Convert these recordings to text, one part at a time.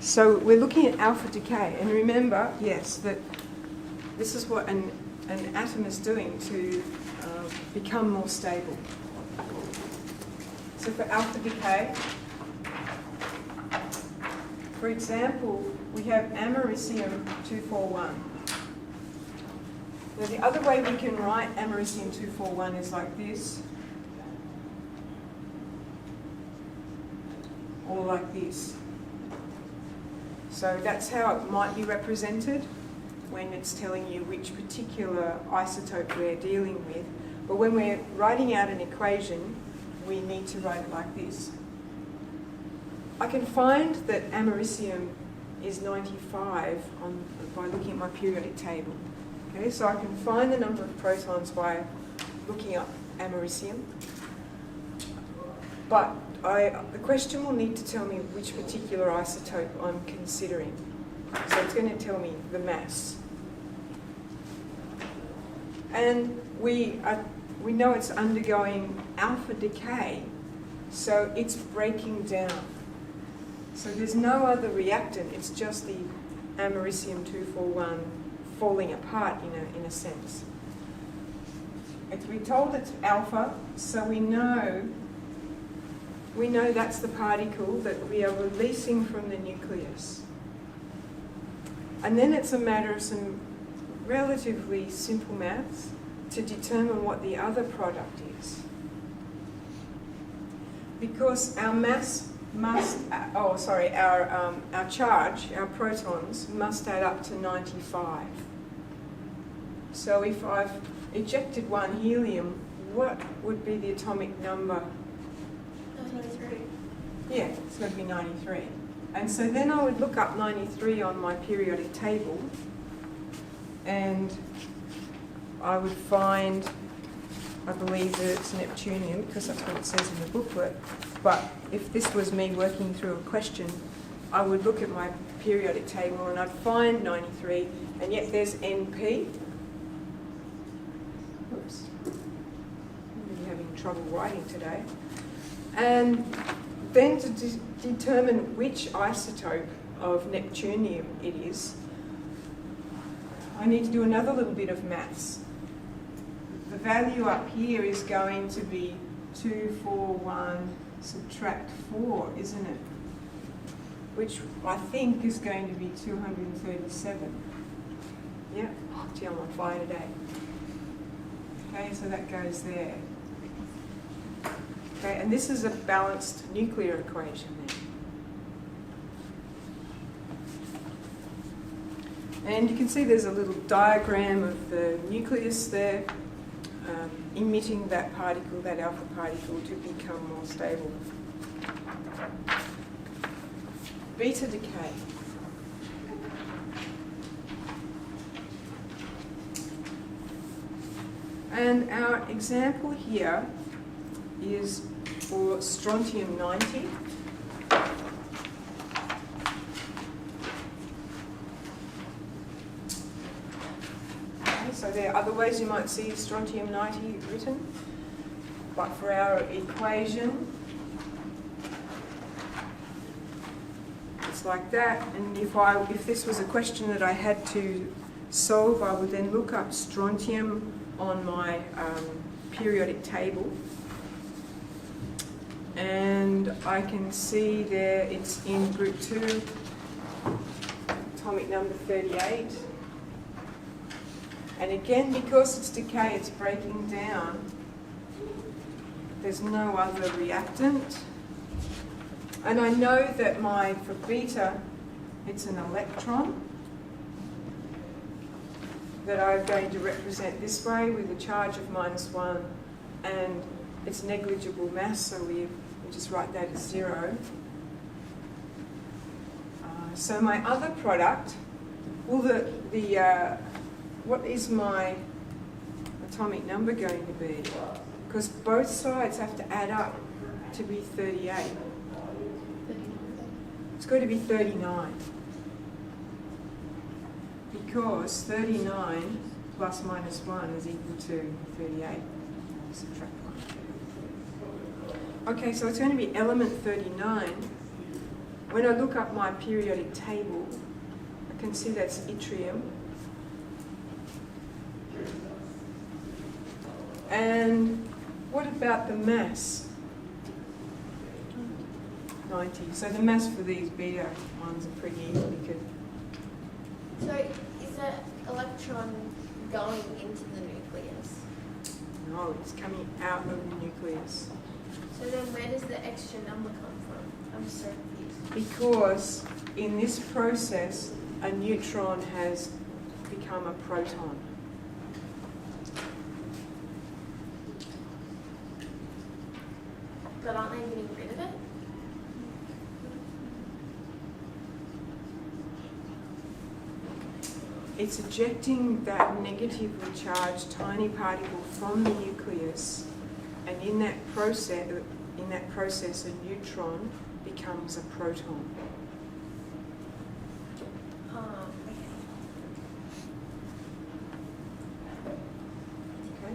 So we're looking at alpha decay, and remember, yes, that this is what an atom is doing to become more stable. So for alpha decay, for example, we have americium 241. Now the other way we can write americium 241 is like this, or like this. So that's how it might be represented when it's telling you which particular isotope we're dealing with. But when we're writing out an equation, we need to write it like this. I can find that americium is 95 by looking at my periodic table. Okay, so I can find the number of protons by looking up americium. But the question will need to tell me which particular isotope I'm considering. So it's going to tell me the mass. And we know it's undergoing alpha decay, so it's breaking down. So there's no other reactant, it's just the americium 241 falling apart in a sense. We're told it's alpha, so we know that's the particle that we are releasing from the nucleus. And then it's a matter of some relatively simple maths to determine what the other product is. Because our mass must, our charge, our protons, must add up to 95. So if I've ejected one helium, what would be the atomic number? 93. Yeah, it's going to be 93. And so then I would look up 93 on my periodic table, and I would find, I believe that it's Neptunium, because that's what it says in the booklet. But if this was me working through a question, I would look at my periodic table and I'd find 93, and yet there's NP. Oops. I'm really having trouble writing today. And then to determine which isotope of Neptunium it is, I need to do another little bit of maths. The value up here is going to be 241 subtract 4, isn't it? Which I think is going to be 237. Yeah, oh, gee, I'm on fire today. Okay, so that goes there. Okay, and this is a balanced nuclear equation then. And you can see there's a little diagram of the nucleus there, emitting that particle, that alpha particle, to become more stable. Beta decay. And our example here is for strontium 90. So there are other ways you might see strontium 90 written, but for our equation, it's like that. And if this was a question that I had to solve, I would then look up strontium on my periodic table, and I can see there it's in group 2, atomic number 38. And again, because it's decay, it's breaking down. There's no other reactant. And I know that for beta, it's an electron that I'm going to represent this way with a charge of -1, and it's negligible mass, so we just write that as 0. So my other product, well, what is my atomic number going to be? Because both sides have to add up to be 38. It's going to be 39. Because 39 plus -1 is equal to 38. Subtract 1. Okay, so it's going to be element 39. when I look up my periodic table, I can see that's yttrium. And what about the mass? 90. So the mass for these beta ones are pretty easy because... So is that electron going into the nucleus? No, it's coming out of the nucleus. So then where does the extra number come from? I'm so confused. Because in this process, a neutron has become a proton. But aren't they getting rid of it? It's ejecting that negatively charged tiny particle from the nucleus, and in that process, a neutron becomes a proton. Okay.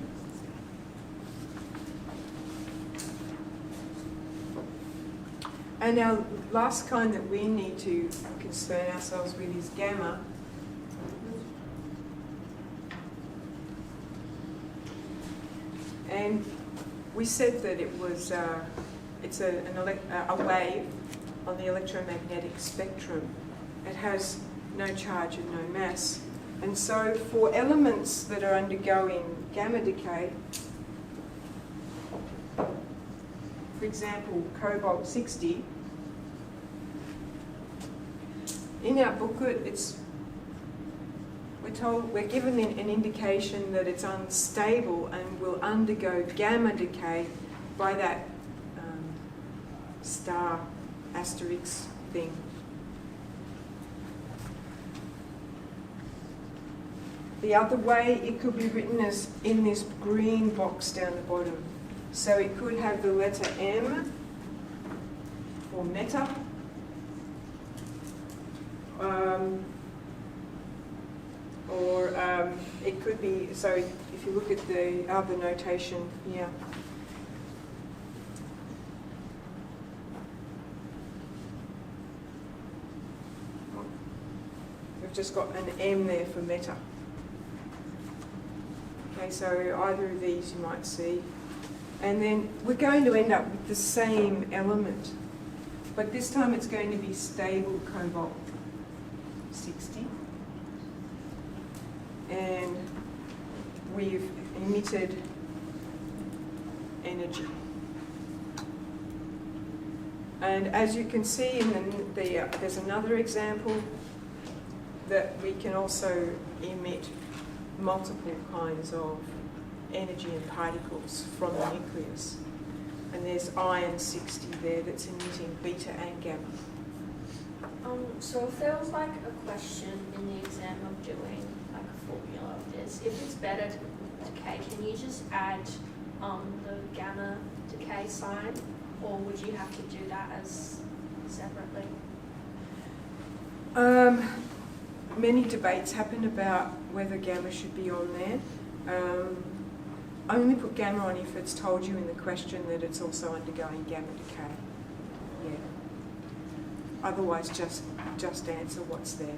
And our last kind that we need to concern ourselves with is gamma. And we said that it was it's a wave on the electromagnetic spectrum. It has no charge and no mass. And so for elements that are undergoing gamma decay, for example, cobalt-60, in our booklet we're given an indication that it's unstable and will undergo gamma decay by that star asterisk thing. The other way, it could be written as in this green box down the bottom. So it could have the letter M for meta. Or it could be, so if you look at the other notation here, we've just got an M there for meta. Okay, so either of these you might see. And then we're going to end up with the same element, but this time it's going to be stable cobalt-60. And we've emitted energy. And as you can see in there's another example that we can also emit multiple kinds of energy and particles from the nucleus. And there's iron-60 there that's emitting beta and gamma. So if there was like a question in the exam of doing like a formula of this, if it's beta decay, can you just add the gamma decay sign, or would you have to do that as separately? Many debates happen about whether gamma should be on there. Only put gamma on if it's told you in the question that it's also undergoing gamma decay. Yeah. Otherwise, just answer what's there.